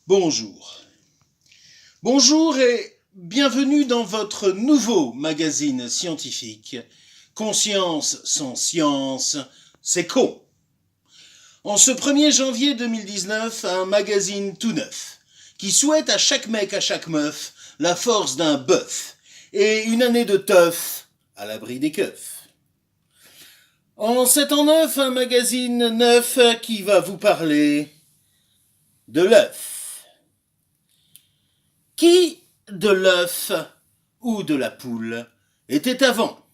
Bonjour. Bonjour et bienvenue dans votre nouveau magazine scientifique. Conscience sans science, c'est con. En ce 1er janvier 2019, un magazine tout neuf, qui souhaite à chaque mec, à chaque meuf, la force d'un bœuf et une année de teuf à l'abri des keufs. En 7 ans neuf, un magazine neuf qui va vous parler de l'œuf. Qui de l'œuf ou de la poule était avant?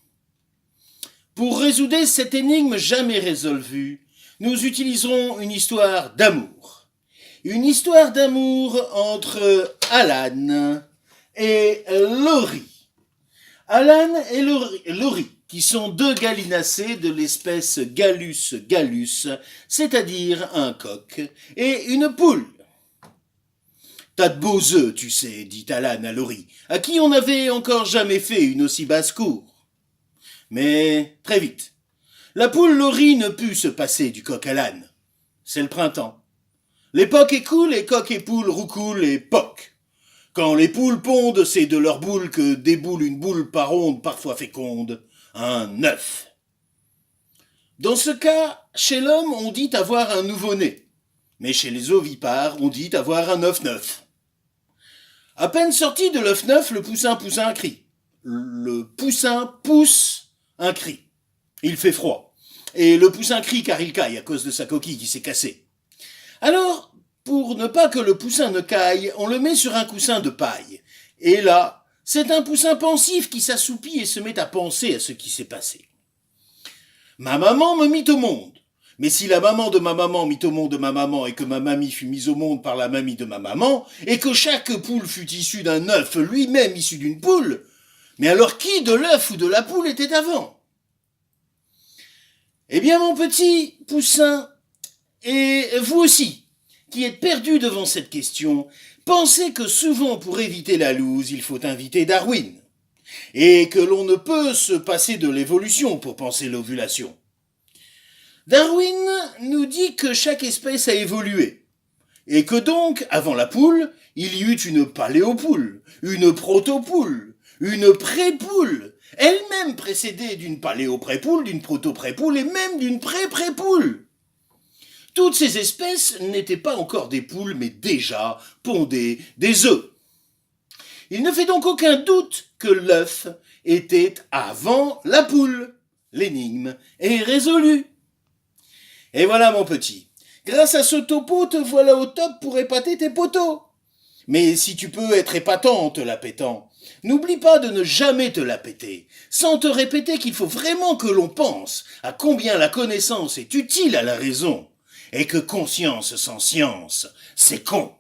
Pour résoudre cette énigme jamais résolue, nous utiliserons une histoire d'amour. Une histoire d'amour entre Alan et Laurie. Alan et Laurie, qui sont deux gallinacés de l'espèce Gallus gallus, c'est-à-dire un coq, et une poule. T'as de beaux œufs, tu sais, dit Alan à Laurie, à qui on n'avait encore jamais fait une aussi basse cour. Mais, très vite, la poule Laurie ne put se passer du coq Alan. C'est le printemps. L'époque écoule et coq et poule roucoulent et poc. Quand les poules pondent, c'est de leur boule que déboule une boule par ronde, parfois féconde, un œuf. Dans ce cas, chez l'homme, on dit avoir un nouveau-né. Mais chez les ovipares, on dit avoir un œuf neuf. À peine sorti de l'œuf neuf, le poussin pousse un cri. Le poussin pousse un cri. Il fait froid. Et le poussin crie car il caille à cause de sa coquille qui s'est cassée. Alors, pour ne pas que le poussin ne caille, on le met sur un coussin de paille. Et là, c'est un poussin pensif qui s'assoupit et se met à penser à ce qui s'est passé. Ma maman me mit au monde. Mais si la maman de ma maman mit au monde de ma maman et que ma mamie fut mise au monde par la mamie de ma maman, et que chaque poule fut issue d'un œuf lui-même issu d'une poule, mais alors qui de l'œuf ou de la poule était avant? Eh bien mon petit poussin, et vous aussi, qui êtes perdu devant cette question, pensez que souvent pour éviter la loose, il faut inviter Darwin, et que l'on ne peut se passer de l'évolution pour penser l'ovulation. Darwin nous dit que chaque espèce a évolué, et que donc, avant la poule, il y eut une paléopoule, une protopoule, une prépoule, elle-même précédée d'une paléoprépoule, d'une protoprépoule et même d'une pré-prépoule. Toutes ces espèces n'étaient pas encore des poules, mais déjà pondaient des œufs. Il ne fait donc aucun doute que l'œuf était avant la poule. L'énigme est résolue. Et voilà mon petit, grâce à ce topo, te voilà au top pour épater tes poteaux. Mais si tu peux être épatant en te la pétant, n'oublie pas de ne jamais te la péter, sans te répéter qu'il faut vraiment que l'on pense à combien la connaissance est utile à la raison, et que conscience sans science, c'est con.